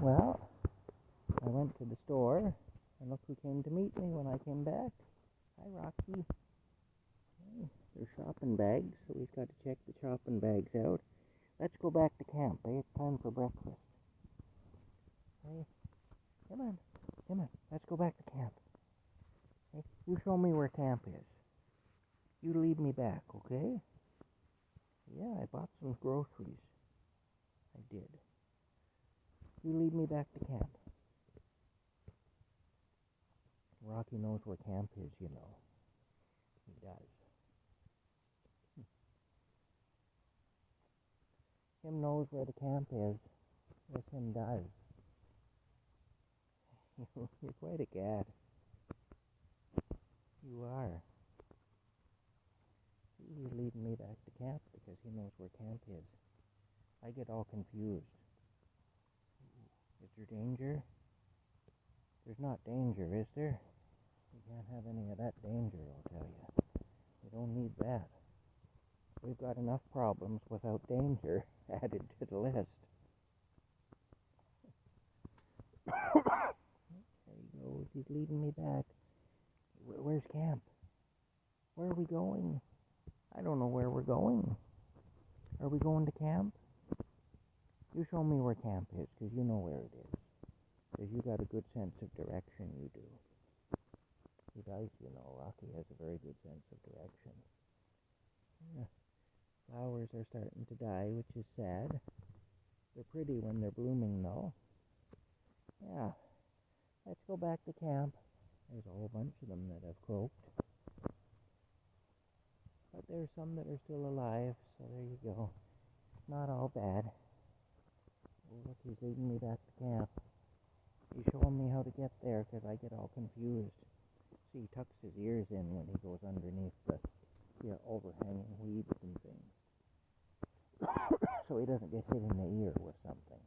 Well, I went to the store, and look who came to meet me when I came back. Hi, Rocky. Hey, they're shopping bags, so we've got to check the shopping bags out. Let's go back to camp, eh? It's time for breakfast. Hey, come on, let's go back to camp. Hey, you show me where camp is. You lead me back, okay? Yeah, I bought some groceries. I did. You lead me back to camp. Rocky knows where camp is, you know. He does. Him knows where the camp is. Yes, him does. You're quite a gad. You are. He's leading me back to camp because he knows where camp is. I get all confused. Is there danger? There's not danger, is there? You can't have any of that danger, I'll tell you. You don't need that. We've got enough problems without danger added to the list. There he goes. He's leading me back. Where's camp? Where are we going? I don't know where we're going. Are we going to camp? You show me where camp is, because you know where it is. Because you got a good sense of direction, you do. He does, you know. Rocky has a very good sense of direction. Yeah. Flowers are starting to die, which is sad. They're pretty when they're blooming, though. Yeah. Let's go back to camp. There's a whole bunch of them that have croaked. But there's some that are still alive, so there you go. Not all bad. Oh, look, he's leading me back to camp. He's showing me how to get there, because I get all confused. See, he tucks his ears in when he goes underneath the overhanging weeds and things. So he doesn't get hit in the ear with something.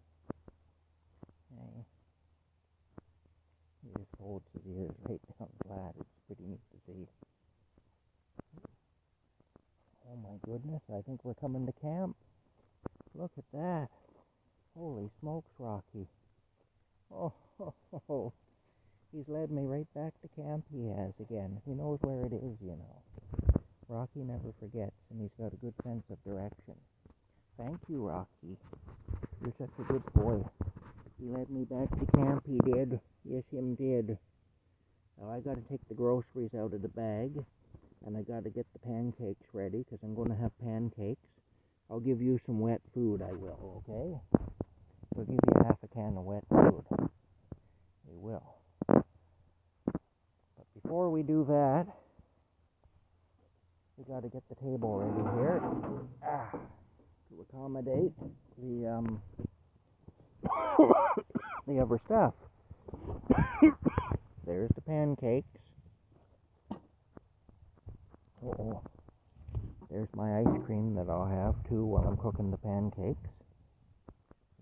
Okay. He just holds his ears right down flat. It's pretty neat to see. Oh my goodness, I think we're coming to camp. Look at that. Holy smokes, Rocky. Oh, he's led me right back to camp, he has again. He knows where it is, you know. Rocky never forgets, and he's got a good sense of direction. Thank you, Rocky. You're such a good boy. He led me back to camp, he did. Yes, him did. Now I gotta take the groceries out of the bag, and I gotta get the pancakes ready, because I'm gonna have pancakes. I'll give you some wet food, I will, okay? We'll give you half a can of wet food. We will. But before we do that, we gotta get the table ready here. To accommodate the other stuff. There's the pancakes. Uh-oh. There's my ice cream that I'll have too while I'm cooking the pancakes.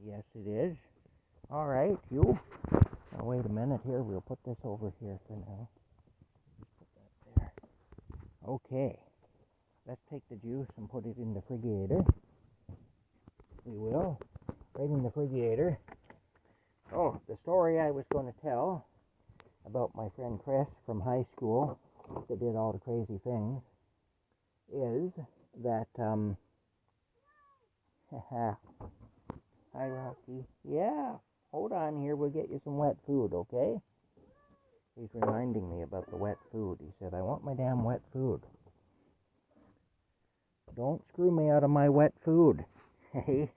Yes, it is. All right, you. Now wait a minute here. We'll put this over here for now. Just put that there. Okay. Let's take the juice and put it in the refrigerator. We will. Right in the refrigerator. Oh, the story I was going to tell about my friend Chris from high school that did all the crazy things is that, Hi, Rocky. Yeah, hold on here. We'll get you some wet food, okay? He's reminding me about the wet food. He said, I want my damn wet food. Don't screw me out of my wet food. Hey,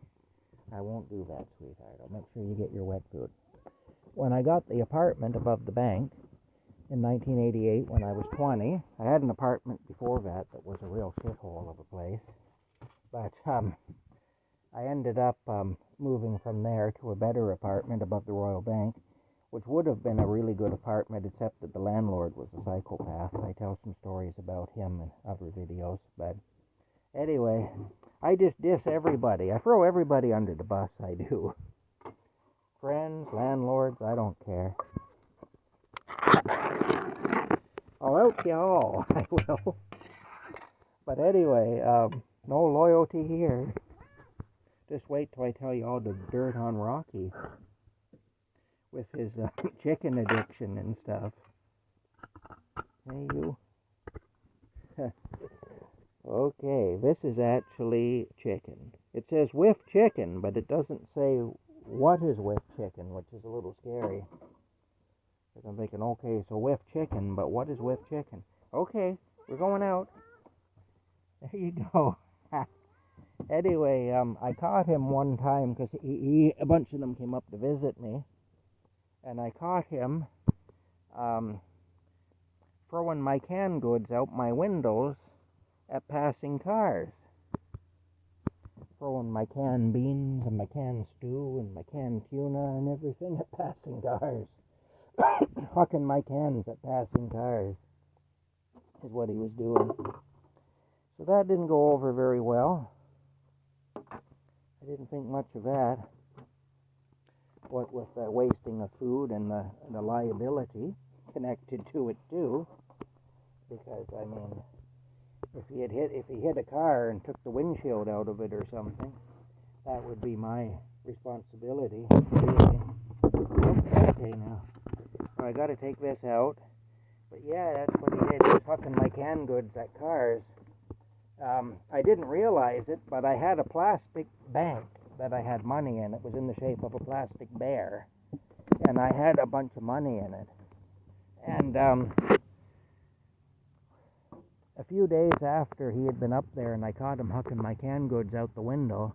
I won't do that, sweetheart. I'll make sure you get your wet food. When I got the apartment above the bank in 1988 when I was 20, I had an apartment before that was a real shithole of a place. But I ended up moving from there to a better apartment above the Royal Bank, which would have been a really good apartment, except that the landlord was a psychopath. I tell some stories about him in other videos, but anyway, I just diss everybody. I throw everybody under the bus, I do. Friends, landlords, I don't care. I'll out you all, I will. But anyway, no loyalty here. Just wait till I tell you all the dirt on Rocky. with his chicken addiction and stuff. Hey, you. Okay, this is actually chicken. It says whiff chicken, but it doesn't say what is whiff chicken, which is a little scary. I'm thinking, okay, so whiff chicken, but what is whiff chicken? Okay, we're going out. There you go. Anyway, I caught him one time because a bunch of them came up to visit me, and I caught him throwing my canned goods out my windows at passing cars. Throwing my canned beans and my canned stew and my canned tuna and everything at passing cars. Hucking my cans at passing cars is what he was doing. So that didn't go over very well. I didn't think much of that. What with the wasting of food and the liability connected to it too. Because I mean, if he hit a car and took the windshield out of it or something, that would be my responsibility. Really. Okay now. So I got to take this out. But yeah, that's what he did. He was hucking my canned goods at cars. I didn't realize it, but I had a plastic bank that I had money in. It was in the shape of a plastic bear. And I had a bunch of money in it. And a few days after he had been up there and I caught him hucking my canned goods out the window,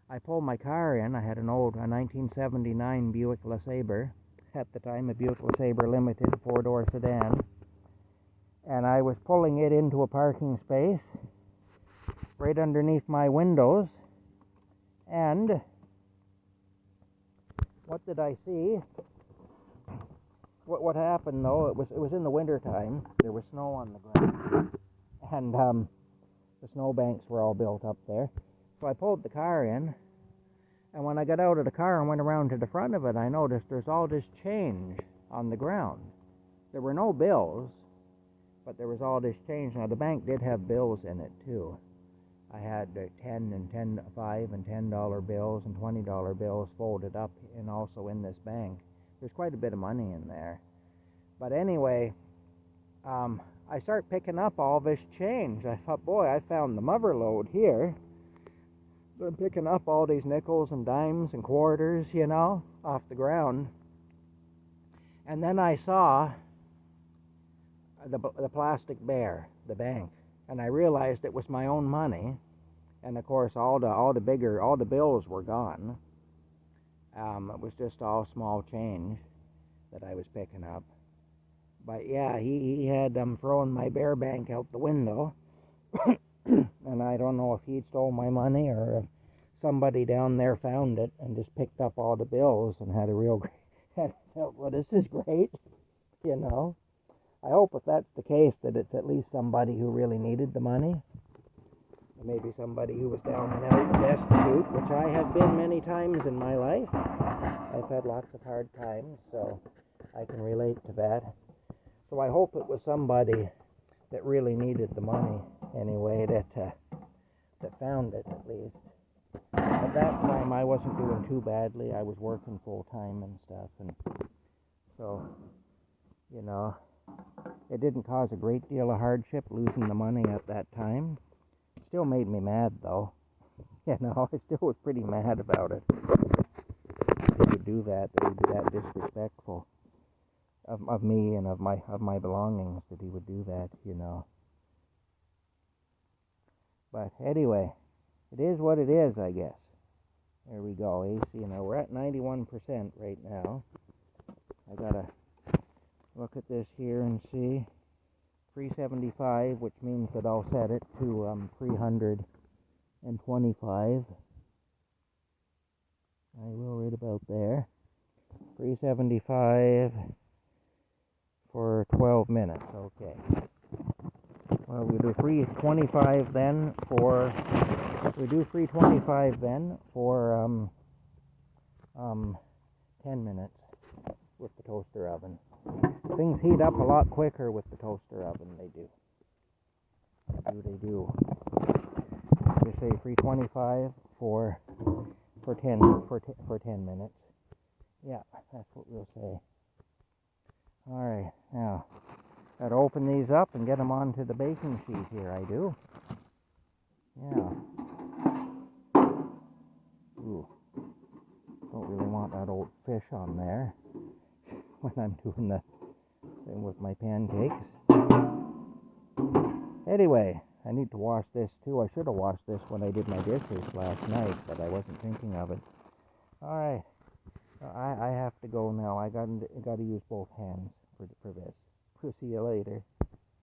I pulled my car in. I had a 1979 Buick LeSabre. At the time, a Buick LeSabre Limited 4-door sedan. And I was pulling it into a parking space right underneath my windows. And what did I see? What happened though? It was in the winter time. There was snow on the ground, and the snow banks were all built up there. So I pulled the car in, and when I got out of the car and went around to the front of it, I noticed there's all this change on the ground. There were no bills, but there was all this change. Now the bank did have bills in it too. I had $5 and $10 bills and $20 bills folded up, and also in this bank. There's quite a bit of money in there. But anyway, I start picking up all this change. I thought, boy, I found the mother lode here. I'm picking up all these nickels and dimes and quarters, off the ground. And then I saw the plastic bear, the bank. And I realized it was my own money. And of course, all the bills were gone. It was just all small change that I was picking up. But yeah, he had thrown my bear bank out the window. And I don't know if he'd stole my money or if somebody down there found it and just picked up all the bills and had a real great, well, this is great, I hope if that's the case that it's at least somebody who really needed the money. Maybe somebody who was down and out destitute, which I have been many times in my life. I've had lots of hard times, so I can relate to that. So I hope it was somebody that really needed the money anyway, that found it at least. At that time, I wasn't doing too badly. I was working full time and stuff, and so, it didn't cause a great deal of hardship losing the money at that time. Still made me mad though. I still was pretty mad about it. That he would do that. That he would be that disrespectful of me and of my belongings. That he would do that. But anyway, it is what it is, I guess. There we go. AC. We're at 91% right now. I gotta look at this here and see. 375, which means that I'll set it to 325. I will right about there. 375 for 12 minutes. Okay. Well, we do 325 then for 10 minutes with the toaster oven. Things heat up a lot quicker with the toaster oven. They do. They say 325 for 10 minutes, Yeah, that's what we'll say. Alright, now, gotta open these up and get them onto the baking sheet here, I do. Yeah. Ooh, don't really want that old fish on there when I'm doing the thing with my pancakes. Anyway, I need to wash this too. I should have washed this when I did my dishes last night, but I wasn't thinking of it. Alright, I have to go now. I gotta use both hands for this. We'll see you later.